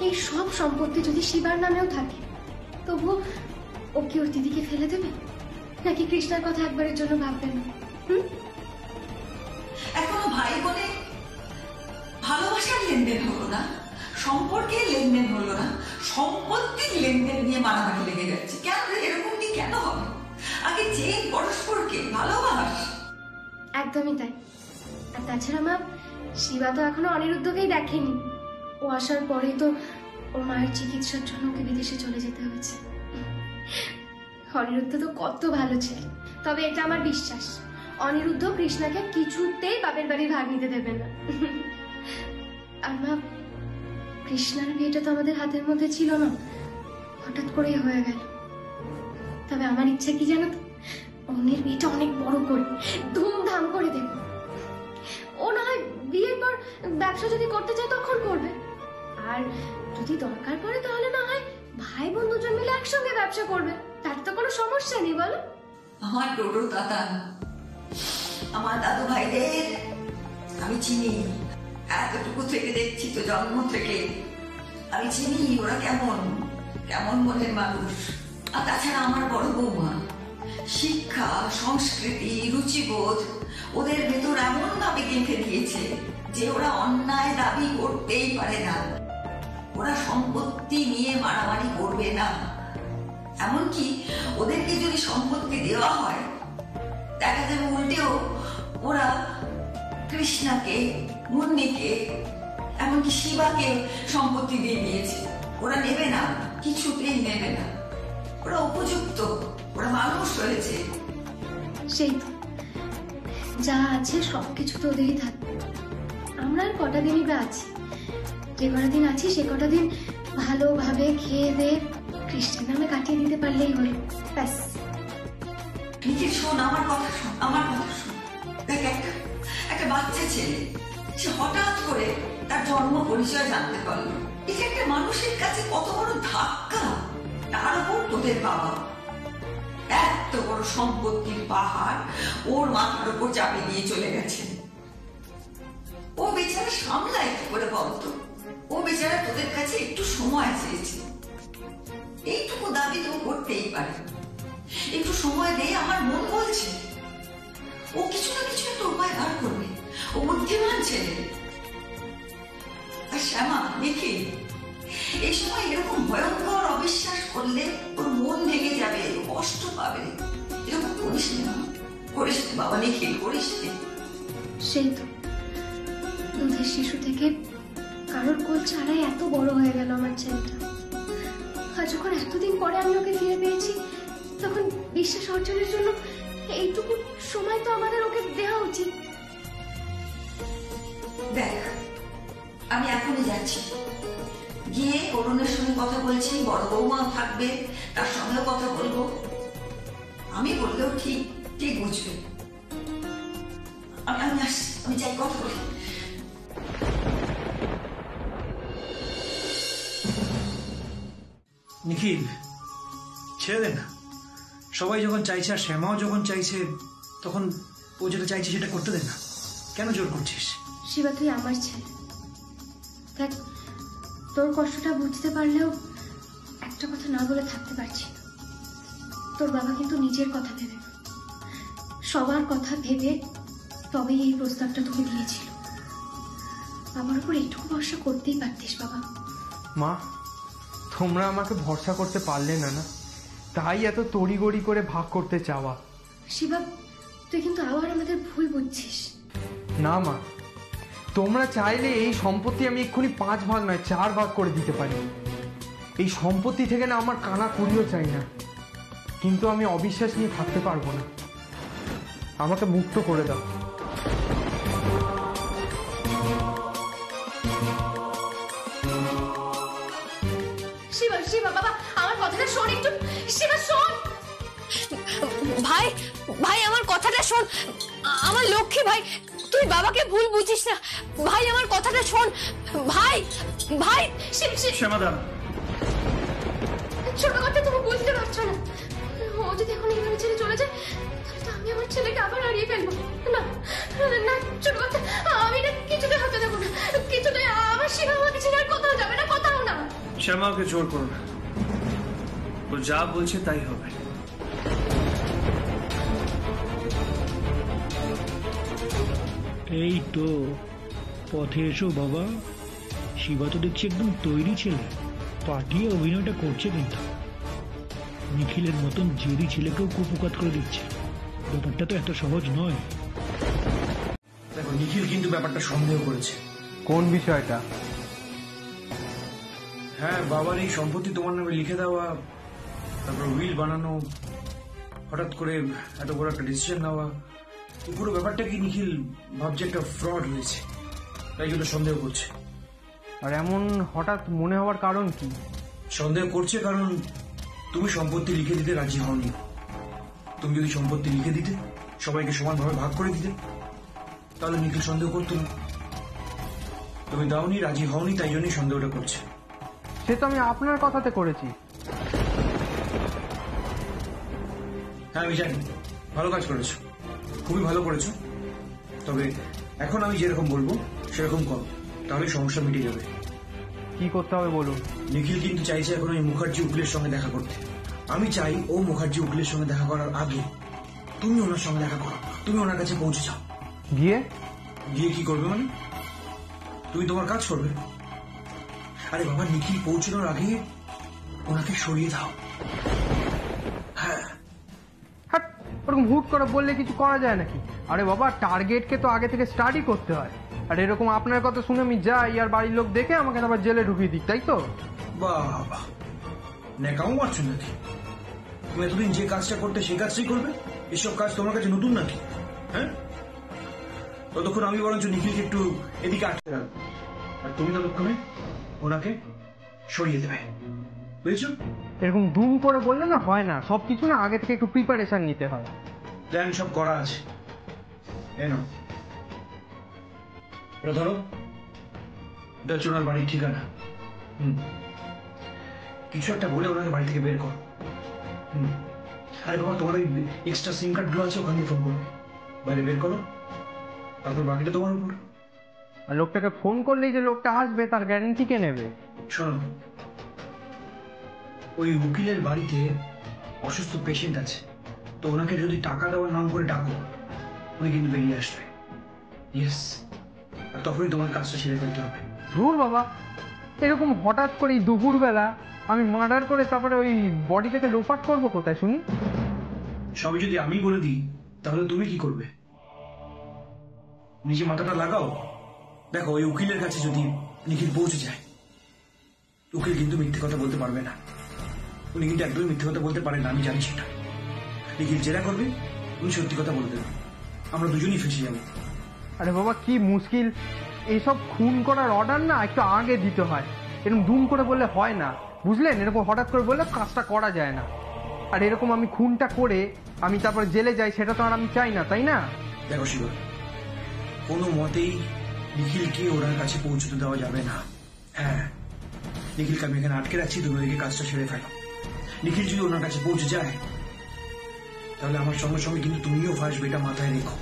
এই সব সম্পত্তি যদি শিবার নামেও থাকে, তবু ও কি ওর দিদিকে ফেলে দেবে, নাকি কৃষ্ণার কথা একবারের জন্য ভাববেন না? এখনো ভাই বোনে ভালোবাসার লেনদেন হলো না, সম্পর্কের লেনদেন হলো না, সম্পত্তির লেনদেন নিয়ে মারামারি লেগে যাচ্ছে। কেন এরকমটি কেন হবে? আগে যে পরস্পরকে ভালোবাস। একদমই তাই। আর তাছাড়া মা, শিবা তো এখনো অনিরুদ্ধকেই দেখেনি। ও আসার পরেই তো ওর মায়ের চিকিৎসার জন্য ওকে বিদেশে চলে যেতে হয়েছে। অনিরুদ্ধ তো কত ভালো ছিল, তবে এটা আমার বিশ্বাস, অনিরুদ্ধ কৃষ্ণাকে কিছুতেই বাপের বাড়ির ভাগ নিতে দেবে না। আর মা, কৃষ্ণার বিয়েটা তো আমাদের হাতের মধ্যে ছিল না, হঠাৎ করেই হয়ে গেল। তবে আমার ইচ্ছা কি জানো তো, অন্যের বিয়েটা অনেক বড় করে ধুমধাম করে দেব। ও না হয় বিয়ের পর ব্যবসা যদি করতে চায় তখন করবে, আর যদি দরকার পড়ে তাহলে না হয় ভাই বোন দুজন মিলে একসঙ্গে ব্যবসা করবে, তার তো কোনো সমস্যা নেই, বলো? আমার ডোডো দাদা, আমার দাদু ভাইদের আমি চিনি, এতটুকু থেকে দেখছি তো, জন্ম থেকে আমি চিনি ওরা কেমন কেমন মনের মানুষ। আর তাছাড়া আমার বড় বৌমা, শিক্ষা, সংস্কৃতি, রুচিবোধ ওদের ভেতর এমন ভাবে গেঁথে দিয়েছে যে ওরা অন্যায় দাবি করতেই পারে না, ওরা সম্পত্তি নিয়ে মারামারি করবে না। এমনকি ওদেরকে যদি সম্পত্তি দেওয়া হয়, দেখা যাবে উল্টেও ওরা কৃষ্ণাকে, মুন্নিকে, এমনকি শিবাকে সম্পত্তি দিয়ে দিয়েছে। ওরা নেবে না, কিছুতেই নেবে না, ওরা উপযুক্ত, ওরা মানুষ হয়েছে। সেই তো, যা আছে সবকিছু তো ওদেরই থাকবে। আমরা আর কটা দিনই বা আছি, যে কটা দিন আছি সে কটা দিন ভালোভাবে খেয়ে দিয়ে কৃষ্ণের নামে কাটিয়ে দিতে পারলেই হলো, ব্যাস। নিজের শোন, আমার কথা শোন, আমার কথা শোন। দেখ, একটা বাচ্চা ছেলে, সে হঠাৎ করে তার জন্ম পরিচয় জানতে পারলো, এটা একটা মানুষের কাছে কত বড় ধাক্কা। তার উপর তোদের বাবা এত বড় সম্পত্তির পাহাড় ওর মাথার উপর চাপে দিয়ে চলে গেছে। ও বেচারা সামলায় কি করে বলতো? ও বেচারা তোদের কাছে একটু সময় চেয়েছে, এইটুকু দাবি তো করতেই পারে। একটু সময় দিয়ে আমার মন বলছে ও কিছু না কিছু একটা উপায় বার করবে, ও বুদ্ধিমান ছেলে। আর শ্যামা, নিখিল, এই সময় এরকম ভয়ঙ্কর অবিশ্বাস করলে ওর মন ভেঙে যাবে, কষ্ট পাবে। এরকম করিস না, করিস না বাবা, নিখিল, করিস না। সেই তো, দুধের শিশু থেকে কারোর কোল ছাড়াই এত বড় হয়ে গেল আমার ছেলেটা। আর যখন এতদিন পরে আমি ওকে ফিরে পেয়েছি, তখন বিশ্বাস অর্জনের জন্য এইটুকু সময় তো আমাদের ওকে দেওয়া উচিত। দেখ, আমি এখনই যাচ্ছি, গিয়ে অরুণের সঙ্গে কথা বলছি, বড় বৌমাও থাকবে, তার সঙ্গেও কথা বলবো। আমি বললেও ঠিক ঠিক বুঝবে। আমি আসছি, আমি যাই, কথা বলি। নিখিল, ছেড়ে দে না। সবাই যখন চাইছে আর শ্যামাও যখন চাইছে, তখন ও যেটা চাইছে সেটা করতে দে না। কেন জোর করছিস? শিবা, তুই আমার ছেলে। দেখ, তোর কষ্টটা বুঝতে পারলেও একটা কথা না বলে থাকতে পারছি না। তোর বাবা কিন্তু নিজের কথা ভেবে না, সবার কথা ভেবে তবেই এই প্রস্তাবটা তোকে দিয়েছিল। আমার উপর এইটুকু ভরসা করতেই পারতিস বাবা। মা, তোমরা আমাকে ভরসা করতে পারলে না, না তাই এত তড়িগড়ি করে ভাগ করতে চাওয়া। শিবা, তুই কিন্তু আবার আমাদের ভুল বুঝছিস। না মা, তোমরা চাইলে এই সম্পত্তি আমি এক্ষুনি 5 ভাগ নয় 4 ভাগ করে দিতে পারি। এই সম্পত্তি থেকে না আমার কানা করিও চাই না, কিন্তু আমি অবিশ্বাস নিয়ে থাকতে পারবো না। আমাকে মুক্ত করে দাও। শিবা, শিবা বাবা, আমার কথাটা শোন একটু। শিবা, শোন। ভাই, ভাই আমার কথাটা শোন, আমার লক্ষ্মী ভাই, তুই বাবাকে ভুল বুঝিস না। ভাই আমার কথাটা শোন, ভাই ভাই। শ্যামাদা, ছোট কথা তুমি বুঝতে পারছো না। ও যদি এখন এখানে ছেড়ে চলে যায়, তাহলে তো আমি আমার ছেলেকে আবার হারিয়ে ফেলবো। না না, ছোট কথা, আমি এটা কিছুতে হতে দেবো না, কিছুতে। আমার শিবা আমাকে ছেড়ে আর কোথাও যাবে না, কোথাও না। শ্যামা ওকে জোর করো না, ও যা বলছে তাই হবে। এই তো পথে এসো বাবা। শিবা তো দেখছি একদম তৈরি ছেলে, পাঠিয়ে অভিনয়টা করছে, কিন্তু নিখিলের মতন জেদি ছেলেকেও কুপকাত করে দিচ্ছে। ব্যাপারটা তো এত সহজ নয়। দেখো, নিখিল কিন্তু ব্যাপারটা সন্দেহ করেছে। কোন বিষয়টা? হ্যাঁ, বাবার এই সম্পত্তি তোমার নামে লিখে দেওয়া, তারপর উইল বানানো, হঠাৎ করে এত বড় একটা ডিসিশন নেওয়া, এই পুরো ব্যাপারটা কি নিখিল ভাবছে একটা ফ্রড হয়েছে, তাই জন্য সন্দেহ করছে। আর এমন হঠাৎ মনে হওয়ার কারণ কি? সন্দেহ করছে কারণ তুমি সম্পত্তি লিখে দিতে রাজি হওনি। তুমি যদি সম্পত্তি লিখে দিতে, সবাইকে সমানভাবে ভাগ করে দিতে, তাহলে নিখিল সন্দেহ করতো না। তুমি দাওনি, রাজি হওনি, তাই জন্যই সন্দেহটা করছে। সে তো আমি আপনার কথাতে করেছি। হ্যাঁ, আমি জানি, ভালো কাজ করেছো, খুবই ভালো করেছো। তবে এখন আমি যেরকম বলবো সেরকম করো, তাহলে সমস্যা মিটে যাবে। কি করতে হবে বলুন? নিখিল কিন্তু চাইছে এখন ওই মুখার্জি উকিলের সঙ্গে দেখা করতে। আমি চাই ও মুখার্জি উকিলের সঙ্গে দেখা করার আগে তুমি ওনার সঙ্গে দেখা করো, তুমি ওনার কাছে পৌঁছে যাও। গিয়ে গিয়ে কি করবে মানে? তুমি তোমার কাজ করবে। আরে বাবা, নিখিল পৌঁছানোর আগে ওনাকে সরিয়ে দাও। হ্যাঁ, হ্যাঁ, ওরকম হুট করে বললে কিছু করা যায় নাকি? আরে বাবা, টার্গেটকে তো আগে থেকে স্টাডি করতে হয়। আর এরকম আপনার কথা শুনে আমি যাই আর বাড়ির লোক দেখে আমাকে আবার জেলে ঢুকিয়ে দিক, তাই তো? বাবা, নেকাও মারছো নাকি? তুমি এতদিন যে কাজটা করতে সেই কাজটাই করবে? এসব কাজ তোমার কাছে নতুন নাকি? হ্যাঁ, ততক্ষণ আমি বরঞ্চ নিখিলকে একটু এদিকে আটকে রাখবো, আর তুমি ততক্ষণে ওনাকে সরিয়ে দেবে, বুঝেছো? এরকম দুম করে বললে না হয় না, সবকিছু না আগে থেকে একটু প্রিপারেশন নিতে হয়। প্ল্যান সব করা আছে। এনো, এটা ধরো, এটা হচ্ছে ওনার বাড়ির ঠিকানা। কিছু একটা বলে ওনাকে বাড়ি থেকে বের করো। আরে বাবা, তোমার ওই এক্সট্রা সিম কার্ড গুলো আছে, ওখান দিয়ে ফোন করবে, বাইরে বের করো, তারপর বাকিটা তোমার উপর। আর লোকটাকে ফোন করলেই যে লোকটা আসবে তার গ্যারান্টি কে নেবে? শোনো, ওই উকিলের বাড়িতে অসুস্থ পেশেন্ট আছে, তো ওনাকে যদি টাকা দেওয়ার নাম করে ডাকো, উনি কিন্তু বেরিয়ে আসবে। ইয়েস, আর তখনই তোমার কাজটা সেরে ফেলতে হবে। ধুর বাবা, এরকম হঠাৎ করে দুপুরবেলা আমি মার্ডার করে তারপরে ওই বডিটাকে লোপাট করবো কোথায় শুনি? সবই যদি আমি বলে দিই তাহলে তুমি কি করবে? নিজে মাথাটা লাগাও। দেখো, ওই উকিলের কাছে যদি নিখিল পৌঁছে যায়, উকিল কিন্তু মিথ্যে কথা বলতে পারবে না। উনি কিন্তু একদমই মিথ্যে কথা বলতে পারেন না, আমি জানি সেটা। নিখিল জেরা করবে, উনি সত্যি কথা বলতে দেবেন, আমরা দুজনই ফেসে যাবো। আরে বাবা, কি মুশকিল! এইসব খুন করার অর্ডার না একটু আগে দিতে হয়, এরকম দুম করে বললে হয় না, বুঝলেন? এরকম হঠাৎ করে বললে কাজটা করা যায় না। আর এরকম আমি খুনটা করে আমি তারপরে জেলে যাই, সেটা তো আর আমি চাই না, তাই না? দেখো শিবা, কোনো মতেই নিখিলকে ওনার কাছে পৌঁছতে দেওয়া যাবে না। হ্যাঁ, নিখিলকে আমি এখানে আটকে রাখছি, তুমি ওদিকে কাজটা সেরে ফেলো। নিখিল যদি ওনার কাছে পৌঁছে যায়, তাহলে আমার সঙ্গে সঙ্গে কিন্তু তুমিও ফাঁসবে, এটা মাথায় রেখো।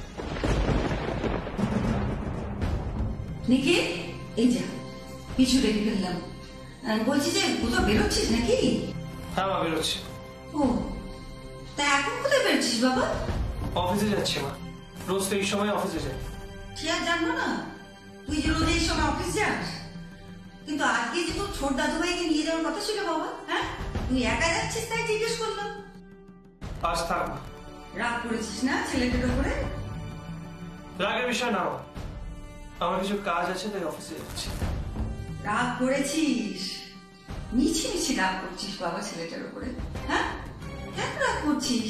নিখিল, এই যা পিছু রেখে ফেললাম। বলছি যে কোথাও বেরোচ্ছিস নাকি? হ্যাঁ মা, বেরোচ্ছি। ও, তা এখন কোথায় বেরোচ্ছিস বাবা? অফিসে যাচ্ছি মা, রোজ তো এই সময় অফিসে যাই। সে আর জানবো না, তুই যে রোজ এই সময় অফিস যাস, কিন্তু আজকে যে তোর ছোট দাদু ভাইকে নিয়ে যাওয়ার কথা ছিল বাবা, হ্যাঁ তুই একা যাচ্ছিস তাই জিজ্ঞেস করলাম। আজ থাক মা। রাগ করেছিস না ছেলেটার উপরে? রাগের বিষয় না, আমার কিছু কাজ আছে তাই অফিসে যাচ্ছি। রাগ করেছিস? মিছি মিছি রাগ করছিস বাবা ছেলেটার উপরে? হ্যাঁ, কেন রাগ করছিস?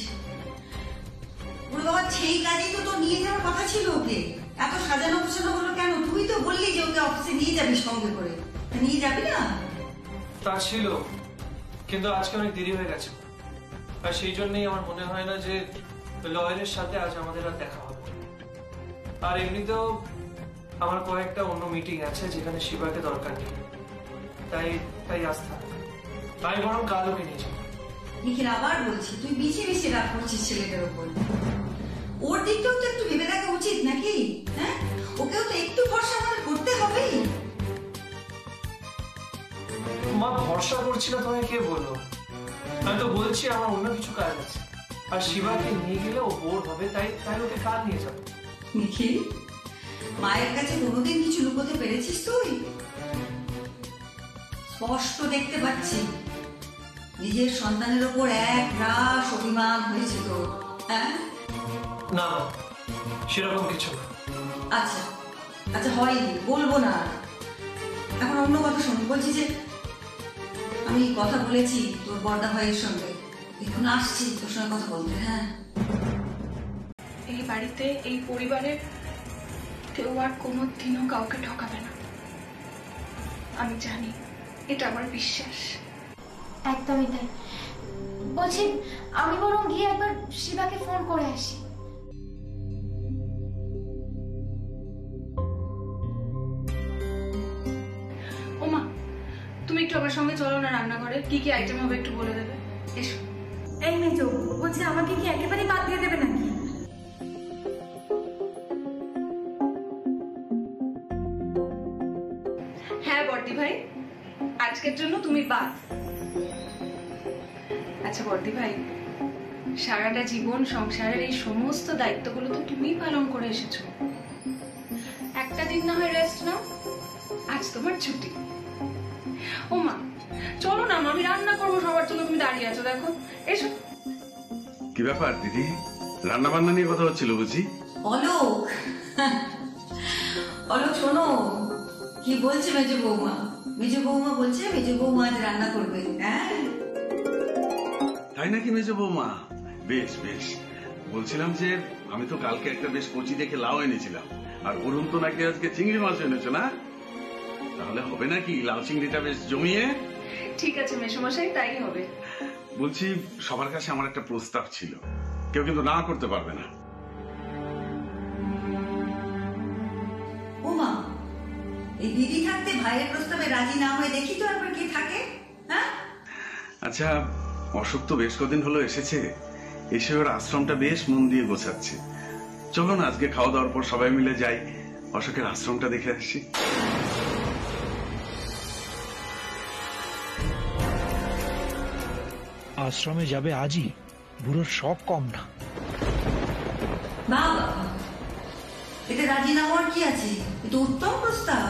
ওরে বাবা, সেই কাজেই তো তোর নিয়ে যাওয়ার কথা ছিল ওকে। এত সাজানো গোছানো হলো কেন? তুই তো বললি যে ওকে অফিসে নিয়ে যাবি সঙ্গে করে, নিয়ে যাবি না? তা ছিল, কিন্তু আজকে অনেক দেরি হয়ে গেছে, আর সেই জন্যই আমার মনে হয় না যে লয়ারের সাথে আজ আমাদের আর দেখা হবে। আর এমনিতেও আমার কয়েকটা অন্য মিটিং আছে যেখানে শিবাকে দরকার নেই, তাই আজ থাক। আমি বরং কাল ওকে নিয়ে যাবো। নিখিল, আবার বলছি, তুই মিছি মিছি রাগ করছিস ছেলেটার উপর। ওর দিকটাও তো একটু ভেবে দেখা উচিত নাকি? হ্যাঁ, ওকেও তো একটু ভরসা আমাদের করতে হবেই। মা, ভরসা করছি না তোমায় কে বললো? আমি তো বলছি আমার অন্য কিছু কাজ আছে, আর শিবাকে নিয়ে গেলে ও বোর হবে, তাই তাই ওকে কাল নিয়ে যাবো। নিখিল, মায়ের কাছে কোনোদিন কিছু লুকোতে পেরেছিস তুই? স্পষ্ট দেখতে পাচ্ছি নিজের সন্তানের ওপর এক রাশ অভিমান হয়েছে তোর। হ্যাঁ, না সেরকম কিছু না। আচ্ছা আচ্ছা, হয়নি বলবো না। এখন অন্য কথা শোন, বলছি যে আমি কথা বলেছি তোর বড়দা ভাইয়ের সঙ্গে, এখন আসছি তোর সঙ্গে কথা বলতে। হ্যাঁ, এই বাড়িতে এই পরিবারের কেউ আর কোনোদিনও কাউকে ঠকাবে না, আমি জানি, এটা আমার বিশ্বাস। একদমই তাই। বলছি আমি বরং গিয়ে একবার শিবাকে ফোন করে আসি। ওমা, তুমি একটু আমার সঙ্গে চলো না রান্নাঘরে, কি কি আইটেম হবে একটু বলে দেবে। এসো। এই মেজো, বলছি আমাকে কি একেবারে বাদ দিয়ে দেবে নাকি? হ্যাঁ বর্দি ভাই, আজকের জন্য তুমি বাদ। আচ্ছা বর্দি ভাই, সারাটা জীবন সংসারের এই সমস্ত দায়িত্বগুলো তো তুমিই পালন করে এসেছো, একটা দিন না হয় রেস্ট নাও, আজ তোমার ছুটি। ও মা, চলো না, আমি রান্না করবো সবার জন্য, তুমি দাঁড়িয়ে আছো দেখো, এসো। কি ব্যাপার দিদি, রান্না বান্না নিয়ে কথা হচ্ছিল বুঝি? অলোক, অলোক শোনো কি বলছে মেজো বৌমা। মেজো বৌমা বলছে মেজো বৌমা আজ রান্না করবে। হ্যাঁ, তাই নাকি মেজো বৌমা? বেশ বেশ। বলছিলাম যে আমি তো কালকে একটা বেশ কচি দেখে লাউ এনেছিলাম, আর অরুণ তো নাকি আজকে চিংড়ি মাছ এনেছো না? তাহলে হবে নাকি লাউ চিংড়িটা বেশ জমিয়ে? ঠিক আছে মেসোমশাই, তাই হবে। বলছি সবার কাছে আমার একটা প্রস্তাব ছিল, কেউ কিন্তু না করতে পারবে না। ওমা, এই দিদি থাকতে ভাইয়ের প্রস্তাবে রাজি না হয়ে দেখি তো একবার কি থাকে। হ্যাঁ, আচ্ছা, অশোক তো বেশ কদিন হলো এসেছে, এসে ওর আশ্রমটা বেশ মন দিয়ে গোছাচ্ছে। চলো না আজকে খাওয়া দাওয়ার পর সবাই মিলে যাই, অশোকের আশ্রমটা দেখে আসি। আশ্রমে যাবে আজই? বুড়োর শখ কম না। বাবা, এতে রাজি না হওয়ার কি আছে? এটা উত্তম প্রস্তাব,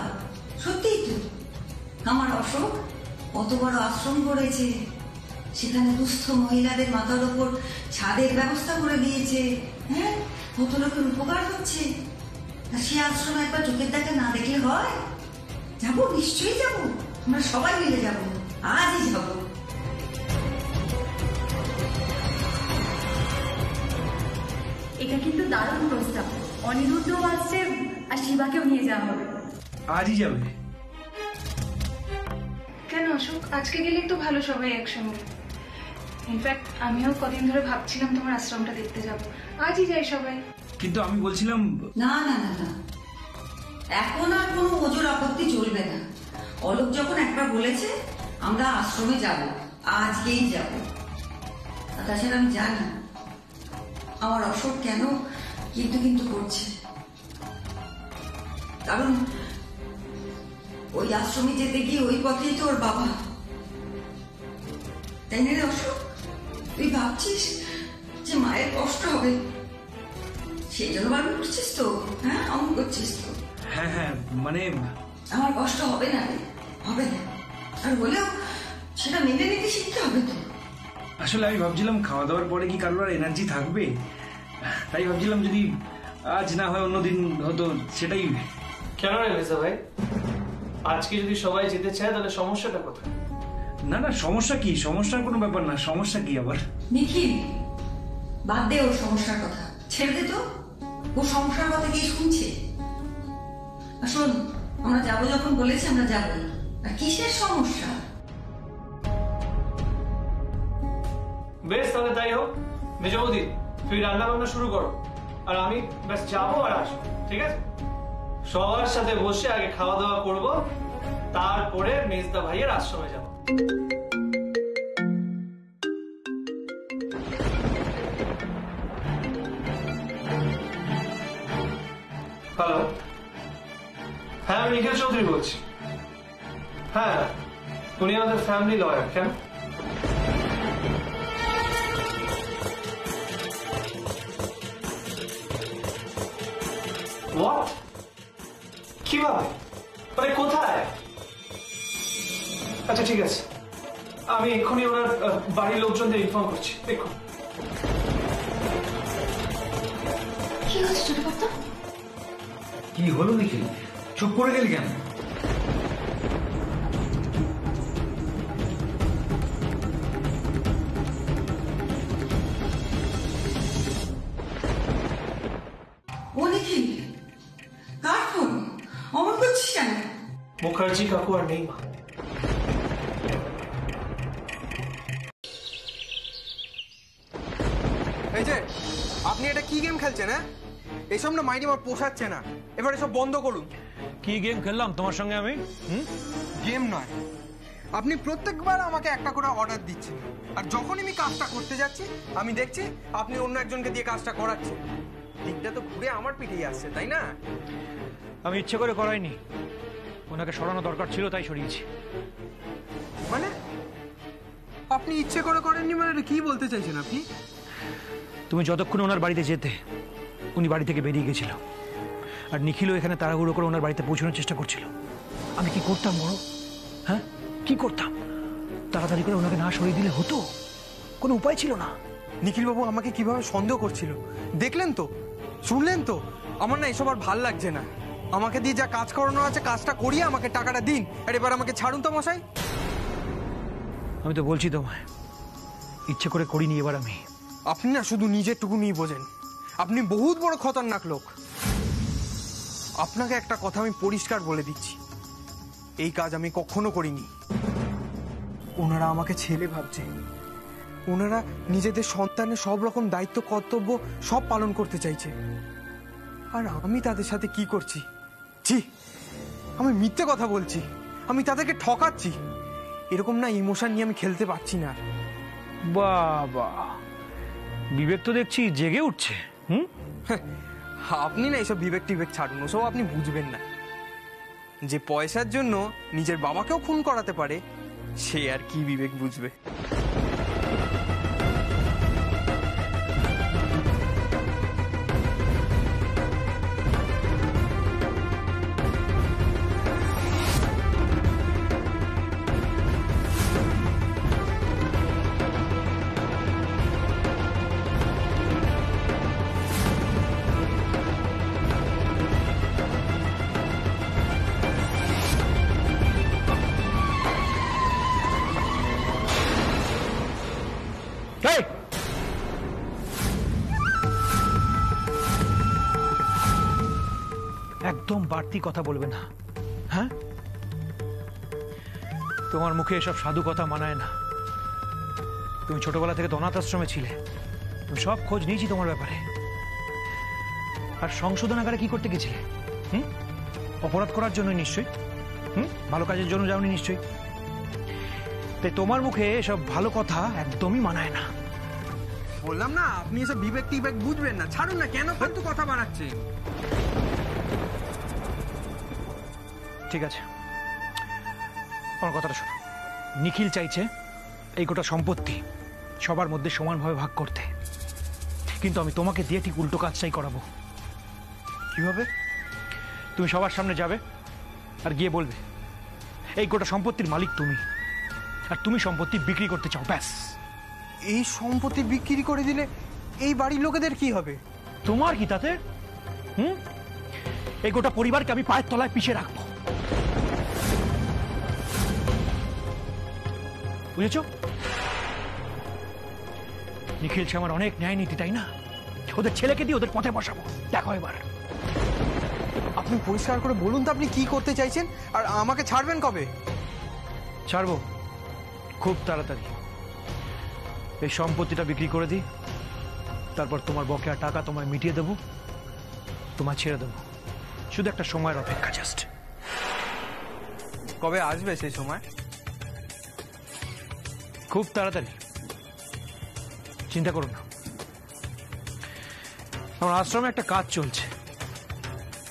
সত্যিই তো। আমার অশোক কত বড় আশ্রম করেছে, সেখানে দুস্থ মহিলাদের মাথার উপর ছাদের ব্যবস্থা করে দিয়েছে। হ্যাঁ, কত লোকের উপকার হচ্ছে। আর সে আশ্রমে একবার চোখের দেখা না দেখলে হয়? যাবো, নিশ্চয়ই যাবো, আমরা সবাই মিলে যাবো, আজই যাবো। এটা কিন্তু দারুণ প্রস্তাব। অনিরুদ্ধও আসছে আর শিবাকেও নিয়ে যাওয়া হবে। আজই যাবে? কেন অশোক, আজকে গেলেই তো ভালো, সবাই একসঙ্গে। ইনফ্যাক্ট আমিও কদিন ধরে ভাবছিলাম তোমার আশ্রমটা দেখতে যাব, আজই যাই সবাই। কিন্তু আমি বলছিলাম না না না না, এখন আর কোনো ওজোর আপত্তি চলবে না। অলোক যখন একবার বলেছে আমরা আশ্রমে যাব, আজকেই যাব। আর তাছাড়া আমি জানি আমার অশোক কেন কিন্তু কিন্তু করছে, কারণ ওই আশ্রমে যেতে গিয়ে ওই পথেই তো ওর বাবা। তাই না রে অশোক? তুই ভাবছিস যে মায়ের কষ্ট হবে, সেই জন্য বারণ করছিস তো? হ্যাঁ, অমন করছিস তো? হ্যাঁ হ্যাঁ, মানে আমার কষ্ট হবে না রে, হবে না। আর বলেও সেটা মেনে নিতে শিখতে হবে তো। আসলে আমি ভাবছিলাম খাওয়া দাওয়ার পরে কি কারোর এনার্জি থাকবে, তাই ভাবছিলাম যদি আজ না হয় অন্যদিন হতো, সেটাই। কেন রে মেজা ভাই, আজকে যদি সবাই যেতে চায় তাহলে সমস্যাটা কোথায়? না না, সমস্যা কি? সমস্যার কোনো ব্যাপার না, সমস্যা কি আবার? নিখিল, বাদ দে ওর সমস্যার কথা, ছেড়ে দে তো। ও সমস্যার কথা কি শুনছে? আর শোন, আমরা যাবো যখন বলেছি আমরা যাবো, আর কিসের সমস্যা? বেশ, তাহলে তাই হোক। মেজা বৌদি, তুই রান্না বান্না শুরু করো, আর আমি ব্যাস যাবো আর আসবো, ঠিক আছে? সবার সাথে বসে আগে খাওয়া দাওয়া করবো, তারপরে মেজদা ভাইয়ের আশ্রমে যাবো। হ্যালো, হ্যাঁ আমি নিখিল চৌধুরী বলছি। হ্যাঁ, উনি আমাদের ফ্যামিলি লয়ার। কেন? What? কিভাবে? মানে কোথায়? আচ্ছা ঠিক আছে, আমি এক্ষুনি ওনার বাড়ির লোকজনদের ইনফর্ম করছি। দেখুন কি হচ্ছে ছোট কর্তা? কি হলো নিখিল, চুপ করে গেলি কেন? ও নিখিল, কার ফোন? অমন করছিস কেন? মুখার্জি কাকু আর নেই মা। এই যে আপনি এটা কি গেম খেলছেন? হ্যাঁ, এসব না মাইন্ড আমার পোষাচ্ছে না, এবার এসব বন্ধ করুন। কি গেম খেললাম তোমার সঙ্গে আমি? গেম নয়, আপনি প্রত্যেকবার আমাকে একটা করে অর্ডার দিচ্ছেন, আর যখন আমি কাজটা করতে যাচ্ছি আমি দেখছি আপনি অন্য একজনকে দিয়ে কাজটা করাচ্ছেন। দিকটা তো ঘুরে আমার পিঠেই আসছে, তাই না? আমি ইচ্ছে করে করাইনি, ওনাকে সরানো দরকার ছিল তাই সরিয়েছি। মানে আপনি ইচ্ছে করে করেননি মানে কি বলতে চাইছেন আপনি? তুমি যতক্ষণ ওনার বাড়িতে যেতে উনি বাড়ি থেকে বেরিয়ে গেছিল, আর নিখিলও এখানে তাড়াহুড়ো করে ওনার বাড়িতে পৌঁছানোর চেষ্টা করছিল। আমি কি করতাম বড়? হ্যাঁ, কি করতাম? তাড়াতাড়ি করে ওনাকে না সরিয়ে দিলে হতো, কোনো উপায় ছিল না। নিখিলবাবু আমাকে কিভাবে সন্দেহ করছিল দেখলেন তো, শুনলেন তো? আমার না এসব আর ভাল লাগছে না। আমাকে দিয়ে যা কাজ করানো আছে কাজটা করিয়ে আমাকে টাকাটা দিন, আর এবার আমাকে ছাড়ুন তো মশাই। আমি তো বলছি তোমায়, ইচ্ছে করে করিনি এবার আমি। আপনি না শুধু নিজের টুকু নিয়ে বোঝেন, আপনি বহুত বড় খতরনাক লোক। আপনাকে একটা কথা আমি পরিষ্কার বলে দিচ্ছি, এই কাজ আমি কখনো করিনি। ওনারা আমাকে ছেলে ভাবছে, ওনারা নিজেদের সন্তানের সব রকম দায়িত্ব কর্তব্য সব পালন করতে চাইছে, আর আমি তাদের সাথে কি করছি? জি, আমি মিথ্যে কথা বলছি, আমি তাদেরকে ঠকাচ্ছি। এরকম না ইমোশন নিয়ে আমি খেলতে পারছি না। বাবা, বিবেক তো দেখছি জেগে উঠছে। আপনি না এইসব বিবেক টিবেক ছাড়ুন, ওসব আপনি বুঝবেন না। যে পয়সার জন্য নিজের বাবাকেও খুন করাতে পারে সে আর কি বিবেক বুঝবে? একদম বাড়তি কথা বলবে না, হ্যাঁ? তোমার মুখে এসব সাধু কথা মানায় না। তুমি ছোটবেলা থেকে তো অনাথ আশ্রমে ছিলে, তুমি সব খোঁজ নিয়েছি তোমার ব্যাপারে। আর সংশোধনাগারে কি করতে গেছিলে? অপরাধ করার জন্য নিশ্চয়ই, ভালো কাজের জন্য যাওনি নিশ্চয়ই। তাই তোমার মুখে এসব ভালো কথা একদমই মানায় না। বললাম না আপনি এসব বিবেক টিবেক বুঝবেন না, ছাড়ুন না। কেন ফালতু কথা বানাচ্ছে? ঠিক আছে, আমার কথাটা শোনো। নিখিল চাইছে এই গোটা সম্পত্তি সবার মধ্যে সমানভাবে ভাগ করতে, কিন্তু আমি তোমাকে দিয়ে ঠিক উল্টো কাজটাই করাবো। কিভাবে? তুমি সবার সামনে যাবে আর গিয়ে বলবে এই গোটা সম্পত্তির মালিক তুমি, আর তুমি সম্পত্তি বিক্রি করতে চাও, ব্যাস। এই সম্পত্তি বিক্রি করে দিলে এই বাড়ির লোকেদের কি হবে? তোমার কি তাতে? এই গোটা পরিবারকে আমি পায়ের তলায় পিষে রাখবো, বুঝেছ? নিখিল সে আমার অনেক ন্যায় নীতি, তাই না? ওদের ছেলেকে দিয়ে ওদের পথে বসাবো, দেখো এবার। আপনি পরিষ্কার করে বলুন তো আপনি কি করতে চাইছেন, আর আমাকে ছাড়বেন কবে? ছাড়বো খুব তাড়াতাড়ি। এই সম্পত্তিটা বিক্রি করে দিই, তারপর তোমার বকেয়া টাকা তোমায় মিটিয়ে দেবো, তোমায় ছেড়ে দেবো। শুধু একটা সময়ের অপেক্ষা, জাস্ট। কবে আসবে সেই সময়? খুব তাড়াতাড়ি, চিন্তা করো না। আমার আশ্রমে একটা কাজ চলছে,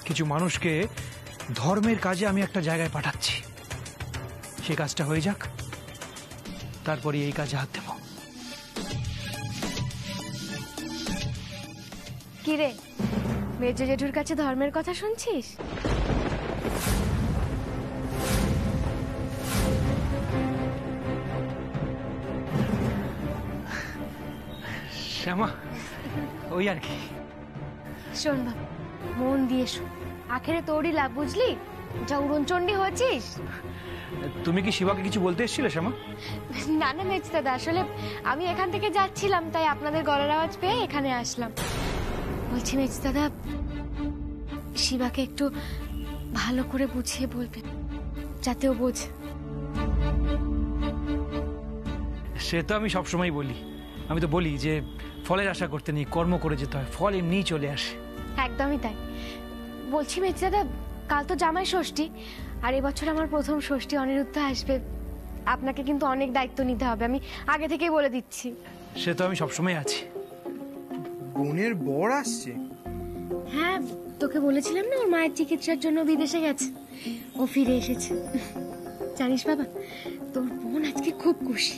কিছু মানুষকে ধর্মের কাজে আমি একটা জায়গায় পাঠাচ্ছি। সেই কাজটা হয়ে যাক, তারপরে এই কাজে হাত দেব। কিরে, মেজ জেঠুর কাছে ধর্মের কথা শুনছিস? শ্যামা, ওই আর কি। শোন বাবা, মন দিয়ে শোন, আখেরে তোরই লাভ, বুঝলি? যা উড়নচণ্ডী হয়েছিস। তুমি কি শিবাকে কিছু বলতে এসেছিলে শ্যামা? না না মেজ দাদা, আসলে আমি এখান থেকে যাচ্ছিলাম, তাই আপনাদের গলার আওয়াজ পেয়ে এখানে আসলাম। বলছি মেজ দাদা, শিবাকে একটু ভালো করে বুঝিয়ে বলবেন, যাতে ও বোঝে। সে তো আমি সবসময় বলি, আমি তো বলি যে ফলের আশা করতে নেই, কর্ম করে যেতে হয়, ফল এমনিই চলে আসে। একদমই তাই। বলছি মেজ দাদা, কাল তো জামাই ষষ্ঠী, আর এবছর আমার প্রথম ষষ্ঠী অনিরুদ্ধ আসবে। আপনাকে কিন্তু অনেক দায়িত্ব নিতে হবে, আমি আগে থেকেই বলে দিচ্ছি। সে তো আমি সবসময় আছি। বোনের বর আসছে? হ্যাঁ, তোকে বলেছিলাম না ওর মায়ের চিকিৎসার জন্য বিদেশে গেছে, ও ফিরে এসেছে। জানিস বাবা, তোর বোন আজকে খুব খুশি।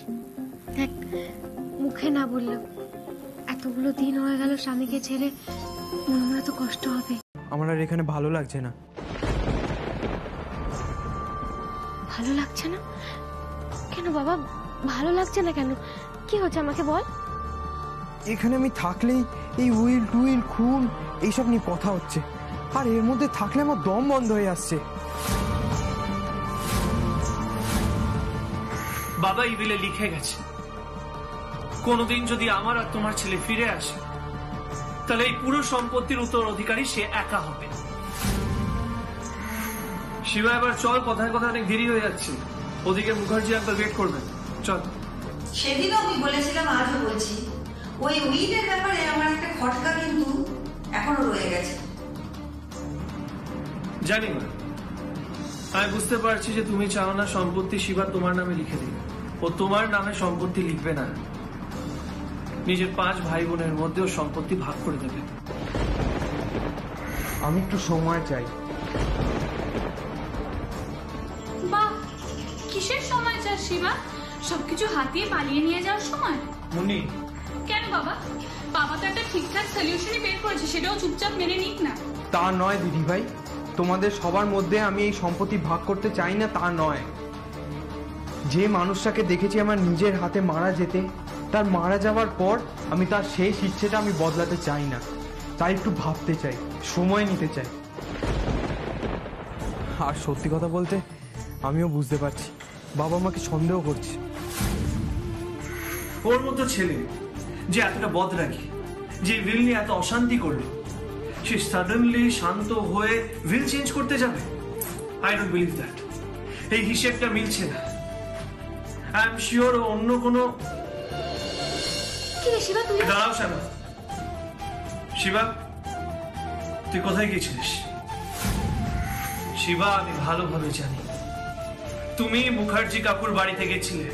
দেখ, মুখে না বললেও এতগুলো দিন হয়ে গেল স্বামীকে ছেড়ে, মনে মনে তো কষ্ট হবে। আমার আর এখানে ভালো লাগছে না। ভালো লাগছে না কেন বাবা? ভালো লাগছে না কেন? কি হচ্ছে আমাকে বল। এখানে আমি থাকলেই এই উইল টুইল খুন এইসব নিয়ে কথা হচ্ছে, আর এর মধ্যে থাকলে আমার দম বন্ধ হয়ে আসছে। বাবা এই বিলে লিখে গেছে, কোনদিন যদি আমার আর তোমার ছেলে ফিরে আসে, তাহলে এই পুরো সম্পত্তির উত্তরাধিকারী সে একা হবে। শিবা, এবার চল, কথায় কথায় অনেক দেরি হয়ে যাচ্ছে। ওদিকে মুখার্জি আঙ্কেল ওয়েট করবেন, চল। সেদিনও আমি বলেছিলাম, আজও বলছি, ওই উইলের ব্যাপারে আমার একটা খটকা কিন্তু এখনো রয়ে গেছে। জানি না, আমি বুঝতে পারছি যে তুমি চাও না সম্পত্তি শিবা তোমার নামে লিখে দিবে। ও তোমার নামে সম্পত্তি লিখবে না, নিজের 5 ভাই বোনের মধ্যেও সম্পত্তি ভাগ করে দেবে। আমি একটু সময় চাই। বাহ, কিসের সময় চাস শিবা? সবকিছু হাতিয়ে পালিয়ে নিয়ে যাওয়ার সময়? মুন্নি, কেন বাবা? বাবা তো একটা ঠিকঠাক সলিউশনই বের করেছে, সেটাও চুপচাপ মেনে নিক না। তা নয় দিদি ভাই, তোমাদের সবার মধ্যে আমি এই সম্পত্তি ভাগ করতে চাই না তা নয়। যে মানুষটাকে দেখেছি আমার নিজের হাতে মারা যেতে, তার মারা যাওয়ার পর আমি তার শেষ ইচ্ছেটা আমি বদলাতে চাই না, তাই একটু ভাবতে চাই, সময় নিতে চাই। আর সত্যি কথা বলতে আমিও বুঝতে পারছি বাবা আমাকে সন্দেহ করছে। ওর মতো ছেলে যে এতটা বদরাগী, যে উইল নিয়ে এত অশান্তি করলো, সে সাডেনলি শান্ত হয়ে উইল চেঞ্জ করতে যাবে? I don't believe that. এই হিসেবটা মিলছে না। আই এম শিওর অন্য কোনো। কি রে শিবা, তুই? দাঁড়াও শ্যামা। শিবা, তুই কোথায় গেছিলিস? শিবা, আমি ভালোভাবে জানি তুমি মুখার্জি কাকুর বাড়িতে গেছিলে।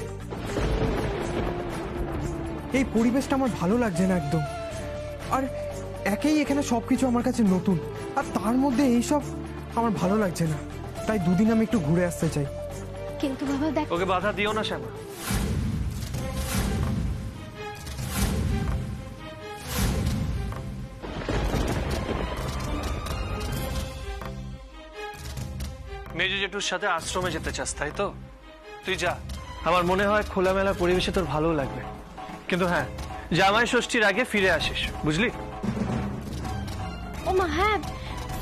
এই পরিবেশটা আমার ভালো লাগছে না একদম। আর একেই এখানে সবকিছু আমার কাছে নতুন, আর তার মধ্যে এইসব আমার ভালো লাগছে না, তাই দুদিন আমি একটু ঘুরে আসতে চাই। কিন্তু বাবা দেখ, ওকে বাধা দিও না শ্যামা। মেজো জেঠুর সাথে আশ্রমে যেতে চাস, তাই তো? তুই যা, আমার মনে হয় খোলামেলা পরিবেশে তোর ভালো লাগবে। কিন্তু হ্যাঁ, জামাই ষষ্ঠীর আগে ফিরে আসিস, বুঝলি? ও মা, হ্যাঁ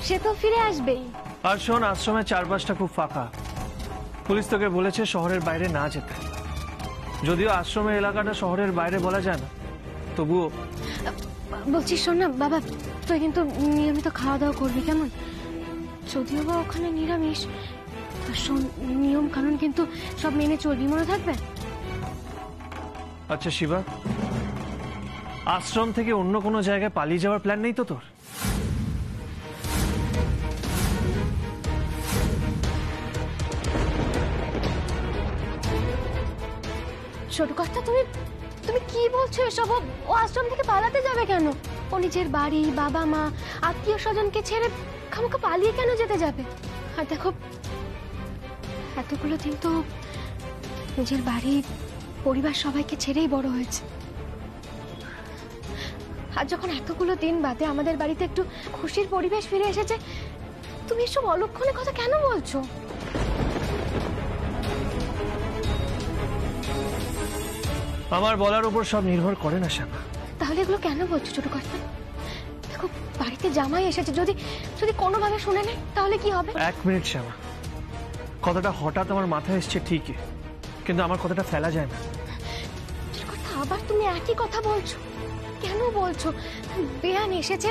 সে তো ফিরে আসবেই। আর শোন, আশ্রমের চারপাশটা খুব ফাঁকা, পুলিশ তোকে বলেছে শহরের বাইরে না যেতে। যদিও আশ্রমের এলাকাটা শহরের বাইরে বলা যায় না, তবুও। বলছি শোন না বাবা, তুই কিন্তু নিয়মিত খাওয়া দাওয়া করবি, কেমন? যদিও বা ওখানে নিরামিষ, শোন, নিয়ম কানুন কিন্তু সব মেনে চলবি, মনে থাকবে? আচ্ছা শিবা, আশ্রম থেকে অন্য কোনো জায়গায় পালিয়ে যাওয়ার প্ল্যান নেই তো তোর? ছোট কথা, তুমি তুমি কি বলছো এসব? ও আশ্রম থেকে পালাতে যাবে কেন? ও নিজের বাড়ি, বাবা মা, আত্মীয় স্বজনকে ছেড়ে খামোখা পালিয়ে কেন যেতে যাবে? আর দেখো, এতগুলো দিন তো নিজের বাড়ি, পরিবার সবাইকে ছেড়েই বড় হয়েছে। আর যখন এতগুলো দিন বাদে আমাদের বাড়িতে একটু খুশির পরিবেশ ফিরে এসেছে, তুমি এসব অলক্ষণে কথা কেন বলছো? আমার বলার উপর সব নির্ভর করে না শ্যামা। তাহলে এগুলো কেন বলছো ছোট কর্তা? দেখো বাড়িতে জামাই এসেছে, যদি যদি কোনোভাবে শুনে নেয় তাহলে কি হবে? 1 মিনিট শ্যামা, কথাটা হঠাৎ আমার মাথায় এসছে ঠিকই, কিন্তু আমার কথাটা ফেলা যায় না। ছোট কর্তা, আবার তুমি একই কথা বলছো, কেন বলছো? বেয়ান এসেছে,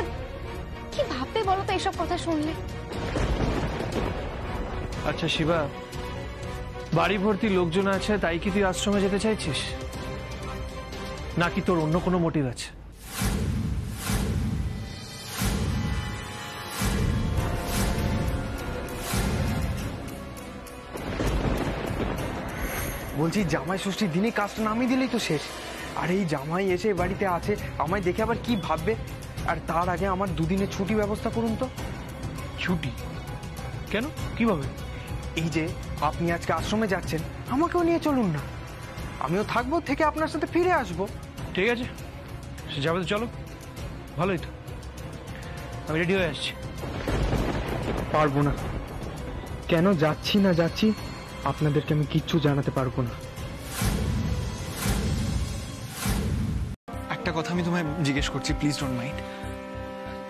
কি ভাববে বলো তো এসব কথা শুনলে? আচ্ছা শিবা, বাড়ি ভর্তি লোকজন আছে তাই কি তুই আশ্রমে যেতে চাইছিস, নাকি তোর অন্য কোনো মোটিভ আছে? বলছি জামাই ষষ্ঠীর দিনই কাজটা নামিয়ে দিলেই তো শেষ। আর এই জামাই এসে বাড়িতে আছে, আমায় দেখে আবার কি ভাববে? আর তার আগে আমার 2 দিনের ছুটি ব্যবস্থা করুন তো। ছুটি কেন, কিভাবে? এই যে আপনি আজকে আশ্রমে যাচ্ছেন, আমাকেও নিয়ে চলুন না, আমিও থাকবো, থেকে আপনার সাথে ফিরে আসবো। ঠিক আছে, সে যাবে তো চলো, ভালোই তো, আমি রেডি হয়ে আসছি। পারবো না। কেন যাচ্ছি না যাচ্ছি আপনাদেরকে আমি কিচ্ছু জানাতে পারবো না। একটা কথা আমি তোমায় জিজ্ঞেস করছি, প্লিজ ডোন্ট মাইন্ড।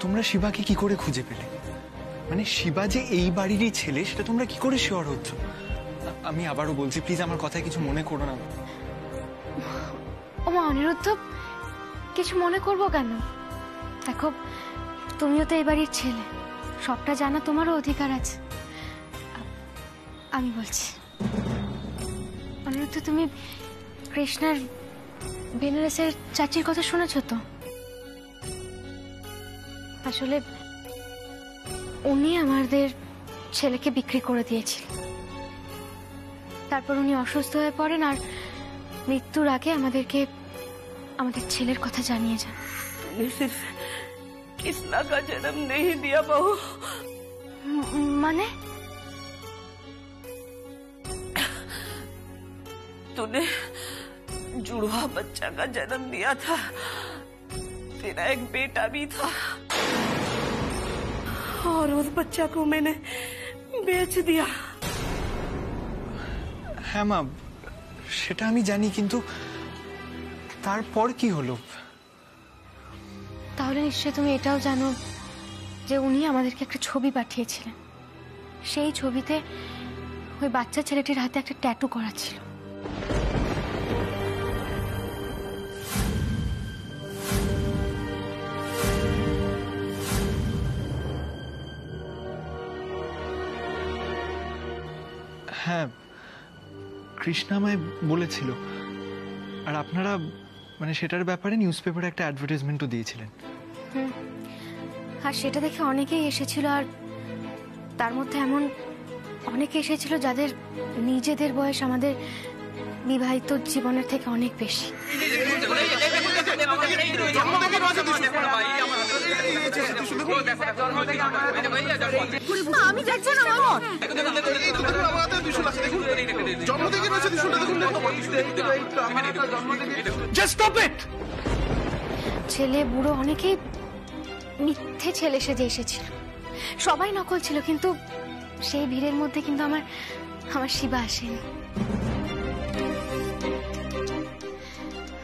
তোমরা শিবাকে কি করে খুঁজে পেলে? মানে শিবা যে এই বাড়িরই ছেলে সেটা তোমরা কি করে শিওর হচ্ছ? আমি আবারও বলছি, প্লিজ আমার কথায় কিছু মনে করো না। ওমা অনিরুদ্ধ, কিছু মনে করবো কেন? দেখো তুমিও তো এই বাড়ির ছেলে, সবটা জানা তোমারও অধিকার আছে। আমি বলছি অনিরুদ্ধ, তুমি কৃষ্ণার বেনারসের চাচির কথা শুনেছো তো? আসলে উনি আমাদের ছেলেকে বিক্রি করে দিয়েছিলেন, তারপর উনি অসুস্থ হয়ে পড়েন আর মৃত্যুর আগে আমাদেরকে আমাদের ছেলের কথা জানিয়ে যান। सिर्फ कृष्णा का जन्म नहीं दिया बहू, মানে? तूने जुड़वा बच्चा का जन्म दिया था, तेरा एक बेटा भी था और उस बच्चा को मैंने बेच दिया। হ্যাঁ মা, সেটা আমি জানি, কিন্তু তারপর কি হলো? তাহলে নিশ্চয়ই তুমি এটাও জানো যে উনি আমাদেরকে একটা ছবি পাঠিয়েছিলেন, সেই ছবিতে ওই বাচ্চা ছেলেটির হাতে একটা ট্যাটু করা ছিল। হ্যাঁ, কৃষ্ণা আমায় বলেছিল, আর আপনারা মানে সেটার ব্যাপারে নিউজ পেপারে একটা অ্যাডভার্টাইজমেন্টও দিয়েছিলেন। আর সেটা দেখে অনেকেই এসেছিল, আর তার মধ্যে এমন অনেকে এসেছিল যাদের নিজেদের বয়স আমাদের বিবাহিত জীবনের থেকে অনেক বেশি। আমি যাচ্ছি না মামন, ছেলে বুড়ো অনেকেই মিথ্যে ছেলে সেজে এসেছিল, সবাই নকল ছিল, কিন্তু সেই ভিড়ের মধ্যে কিন্তু আমার শিবা আসেনি।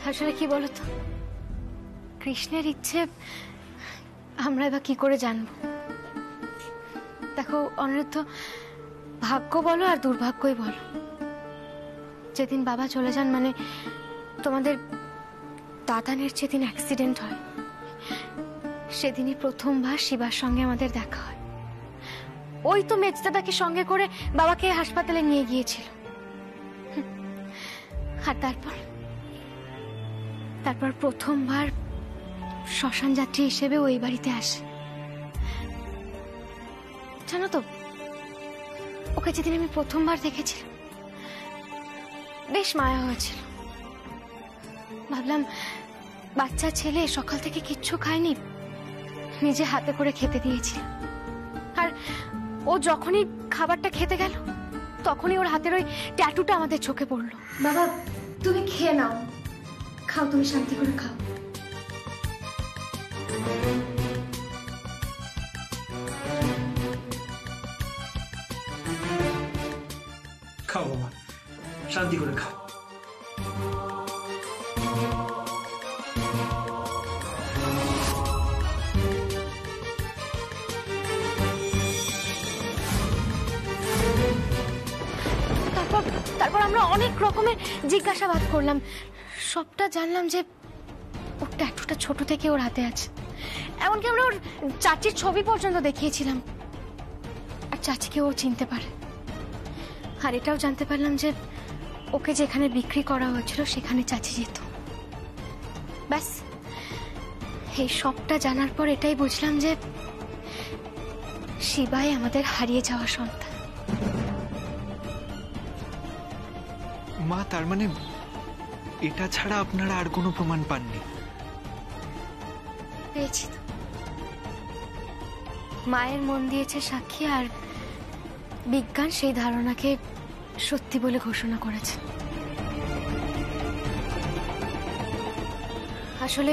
আসলে কি বলতো, কৃষ্ণের ইচ্ছে আমরা এবার কি করে জানবো? দেখো অনিরুদ্ধ, ভাগ্য বলো আর দুর্ভাগ্যই বলো, যেদিন বাবা চলে যান, মানে তোমাদের দাদানের যেদিন অ্যাক্সিডেন্ট হয়, সেদিনই প্রথমবার শিবার সঙ্গে আমাদের দেখা হয়। ওই তো মেজদাদাকে সঙ্গে করে বাবাকে হাসপাতালে নিয়ে গিয়েছিল। আর তারপর প্রথমবার শ্মশান যাত্রী হিসেবে ওই বাড়িতে আসে। জানো তো, ওকে যেদিন আমি প্রথমবার দেখেছিলাম বেশ মায়া হয়েছিল। ভাবলাম বাচ্চা ছেলে, সকাল থেকে কিচ্ছু খায়নি, নিজে হাতে করে খেতে দিয়েছিল। আর ও যখনই খাবারটা খেতে গেল, তখনই ওর হাতের ওই ট্যাটুটা আমাদের চোখে পড়লো। বাবা, তুমি খেয়ে নাও, খাও, তুমি শান্তি করে খাও। খাও বাবা, শান্তি করে খাও। তারপর আমরা অনেক রকমের জিজ্ঞাসাবাদ করলাম, সবটা জানলাম যে ওর ট্যাটুটা ছোট থেকে ওর হাতে আছে। এমনকি আমরা ওর চাচির ছবি পর্যন্ত দেখিয়েছিলাম, আর চাচিকে ও চিনতে পারে। আর এটাও জানতে পারলাম যে ওকে যেখানে বিক্রি করা হয়েছিল সেখানে চাচি যেত। ব্যাস, এই সবটা জানার পর এটাই বুঝলাম যে শিবাই আমাদের হারিয়ে যাওয়া সন্তান। মা, তার মানে এটা ছাড়া আপনারা আর কোনো প্রমাণ পাননি? পেয়েছি তো, মায়ের মন দিয়েছে সাক্ষী, আর বিজ্ঞান সেই ধারণাকে সত্যি বলে ঘোষণা করেছে। আসলে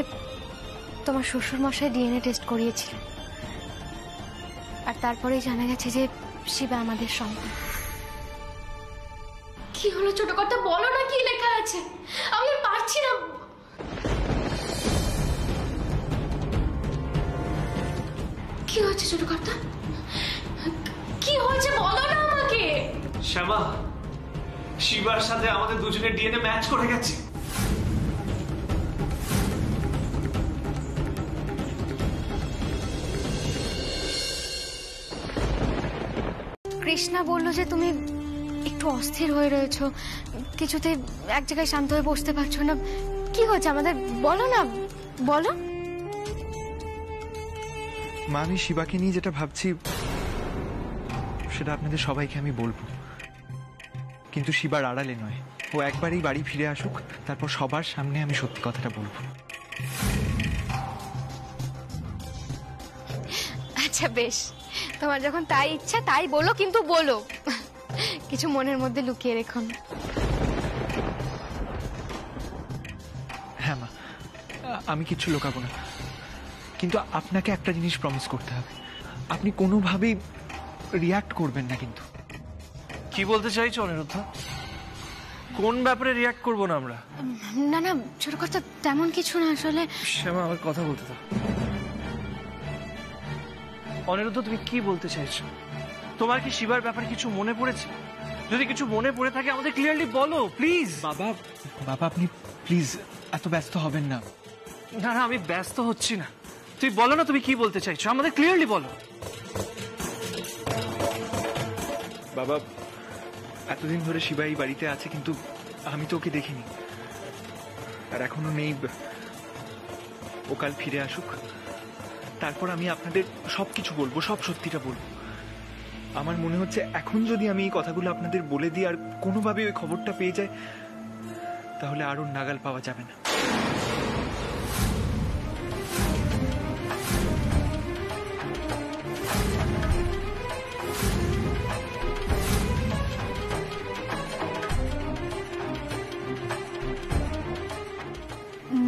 তোমার শ্বশুর মশাই ডিএনএ টেস্ট করিয়েছিলেন, আর তারপরেই জানা গেছে যে শিবা আমাদের সন্তান। কি হলো ছোট কথা, বলো না কি লেখা আছে, আমি আর পারছি না। কি হয়েছে ছোট কথা, কি হয়েছে বলো না আমাকে। শ্যামা, শিবার সাথে আমাদের দুজনের ডিএনএ ম্যাচ করে গেছে। কৃষ্ণা বলল যে তুমি একটু অস্থির হয়ে রয়েছো, কিছুতে এক জায়গায় শান্ত হয়ে বসতে পারছো না। কি হয়েছে আমাদের বলো না, বলো। মা, আমি শিবাকে নিয়ে যেটা ভাবছি সেটা আপনাদের সবাইকে আমি বলবো, কিন্তু শিবার আড়ালে নয়। ও একবারই বাড়ি ফিরে আসুক, তারপর সবার সামনে আমি সত্যি কথাটা বলবো। আচ্ছা বেশ, তোমার যখন তাই ইচ্ছা তাই বলো, কিন্তু বলো, কিছু মনের মধ্যে লুকিয়ে রেখো না। হ্যাঁ মা, আমি কিচ্ছু লুকাবো না, কিন্তু আপনাকে একটা জিনিস প্রমিস করতে হবে, আপনি কোনোভাবেই রিয়াক্ট করবেন না। কিন্তু কি বলতে চাইছো অনিরুদ্ধ? কোন ব্যাপারে রিয়াক্ট করবো না আমরা? না না ছোট কথা, তেমন কিছু না। আসলে শ্যামা, আমার কথা বলতে দাও। অনিরুদ্ধ, তুমি কি বলতে চাইছো? তোমার কি শিবার ব্যাপারে কিছু মনে পড়েছে? যদি কিছু মনে পড়ে থাকে আমাদের ক্লিয়ারলি বলো প্লিজ। বাবা, আপনি প্লিজ এত ব্যস্ত হবেন না। না না, আমি ব্যস্ত হচ্ছি না, তুই বলো না তুমি কি বলতে চাইছো, আমাদের ক্লিয়ারলি বলো। বাবা, এতদিন ধরে শিবা এই বাড়িতে আছে, কিন্তু আমি তো ওকে দেখিনি, আর এখনো নেই। ও কাল ফিরে আসুক, তারপর আমি আপনাদের সবকিছু বলবো, সব সত্যিটা বলবো। আমার মনে হচ্ছে এখন যদি আমি এই কথাগুলো আপনাদের বলে দিই আর কোনোভাবে ওই খবরটা পেয়ে যায়, তাহলে আরো নাগাল পাওয়া যাবে না।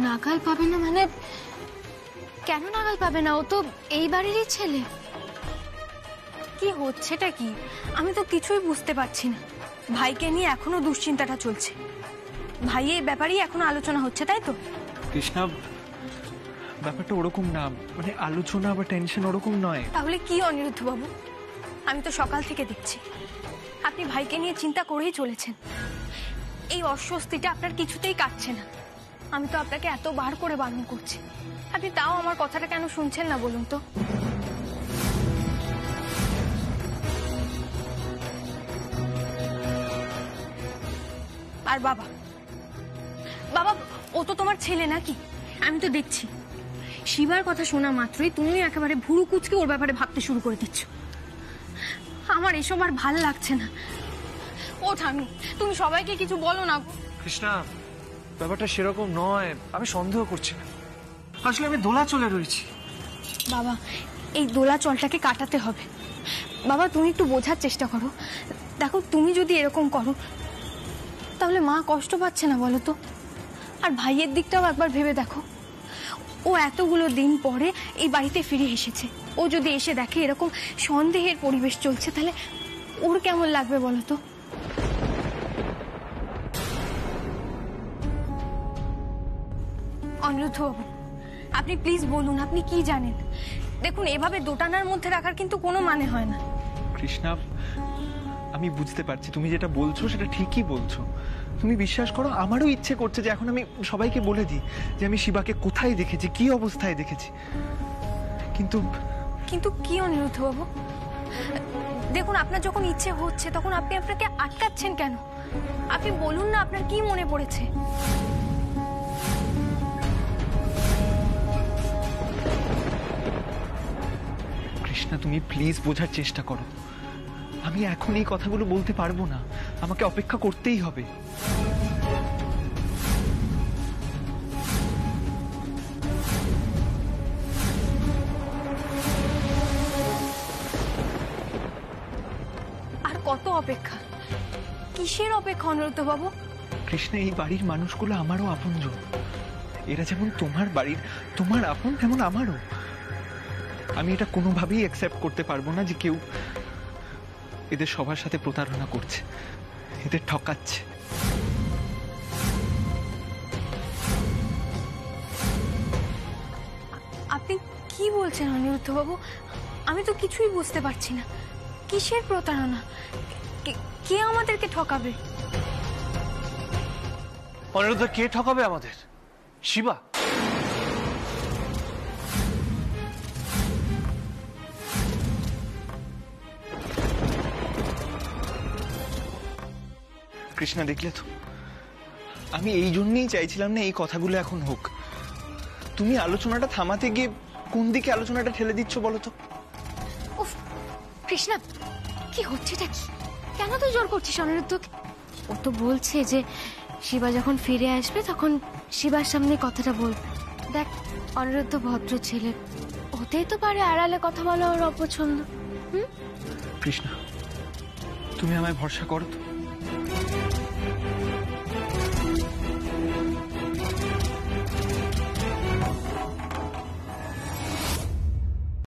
নাগাল পাবে না মানে? কেন নাগাল পাবে না? ও তো এই বাড়িরই ছেলে। কি হচ্ছেটা কি, আমি তো কিছুই বুঝতে পারছি না। ভাইকে নিয়ে এখনো দুশ্চিন্তাটা চলছে, ভাই এই ব্যাপারেই এখনো আলোচনা হচ্ছে, তাই তো? কৃষ্ণা, ব্যাপারটা ওরকম না, মানে আলোচনা বা টেনশন ওরকম নয়। তাহলে কি অনিরুদ্ধ বাবু? আমি তো সকাল থেকে দেখছি আপনি ভাইকে নিয়ে চিন্তা করেই চলেছেন। এই অস্বস্তিটা আপনার কিছুতেই কাটছে না। আমি তো আপনাকে এতবার করে বারণ করছি, আপনি তাও আমার কথাটা কেন শুনছেন না বলুন তো? আর বাবা, ও তো তোমার ছেলে নাকি? আমি তো দেখছি শিবার কথা শোনা মাত্রই তুমি একেবারে ভুরু কুচকে ওর ব্যাপারে ভাবতে শুরু করে দিচ্ছ। আমার এসব আর ভাল লাগছে না। ও ঠামি, তুমি সবাইকে কিছু বলো না। কৃষ্ণা, ব্যাপারটা সেরকম নয়, আমি সন্দেহ করছি না, আসলে আমি দোলাচলে রয়েছি। বাবা, এই দোলাচলটাকে কাটাতে হবে। বাবা, তুমি একটু বোঝার চেষ্টা করো। দেখো, তুমি যদি এরকম করো তাহলে মা কষ্ট পাচ্ছে না বলো তো? আর ভাইয়ের দিকটাও একবার ভেবে দেখো, ও এতগুলো দিন পরে এই বাড়িতে ফিরে এসেছে। ও যদি এসে দেখে এরকম সন্দেহের পরিবেশ চলছে, তাহলে ওর কেমন লাগবে বলো তো? অনিরুদ্ধ বাবু, আপনি প্লিজ বলুন, আপনি কি জানেন? দেখুন, এভাবে দোটানার মধ্যে রাখার কিন্তু কোনো মানে হয় না। কৃষ্ণা, আমি বুঝতে পারছি তুমি যেটা বলছো সেটা ঠিকই বলছো। তুমি বিশ্বাস করো, আমারও ইচ্ছে করছে যে এখন আমি সবাইকে বলে দিই যে আমি শিবাকে কোথায় দেখেছি, কি অবস্থায় দেখেছি। কিন্তু কিন্তু কি অনিরুদ্ধ বাবু? দেখুন, আপনার যখন ইচ্ছে হচ্ছে তখন আপনি আপনাকে আটকাচ্ছেন কেন? আপনি বলুন না, আপনার কি মনে পড়েছে? কৃষ্ণা, তুমি প্লিজ বোঝার চেষ্টা করো। আমি এখন এই কথাগুলো বলতে পারবো না, আমাকে অপেক্ষা করতেই হবে। আর কত অপেক্ষা? কিসের অপেক্ষা অনিরুদ্ধ বাবু? কৃষ্ণা, এই বাড়ির মানুষগুলো আমারও আপনজন। এরা যেমন তোমার বাড়ির তোমার আপন, তেমন আমারও। আমি এটা কোনোভাবেই অ্যাকসেপ্ট করতে পারবো না যে কেউ এদের সবার সাথে প্রতারণা করছে, এদের ঠকাচ্ছে। আপনি কি বলছেন অনিরুদ্ধ বাবু? আমি তো কিছুই বুঝতে পারছি না। কিসের প্রতারণা? কে আমাদেরকে ঠকাবে? অনিরুদ্ধ, কে ঠকাবে আমাদের? শিবা? কৃষ্ণা, দেখলে তো, আমি এই জন্যই চাইছিলাম না এই কথাগুলো এখন হোক। তুমি আলোচনাটা থামাতে গিয়ে কোন দিকে আলোচনাটা ঠেলে দিচ্ছ বলো তো? উফ, কৃষ্ণা, কি হচ্ছেটা কি? কেন তুই জোর করছিস অনিরুদ্ধকে? ও তো বলছে যে শিবা যখন ফিরে আসবে তখন শিবার সামনে কথাটা বলবে। দেখ, অনিরুদ্ধ ভদ্র ছেলে, হতেই তো পারে আড়ালে কথা বলা ওর অপছন্দ। কৃষ্ণা, তুমি আমায় ভরসা করো তো?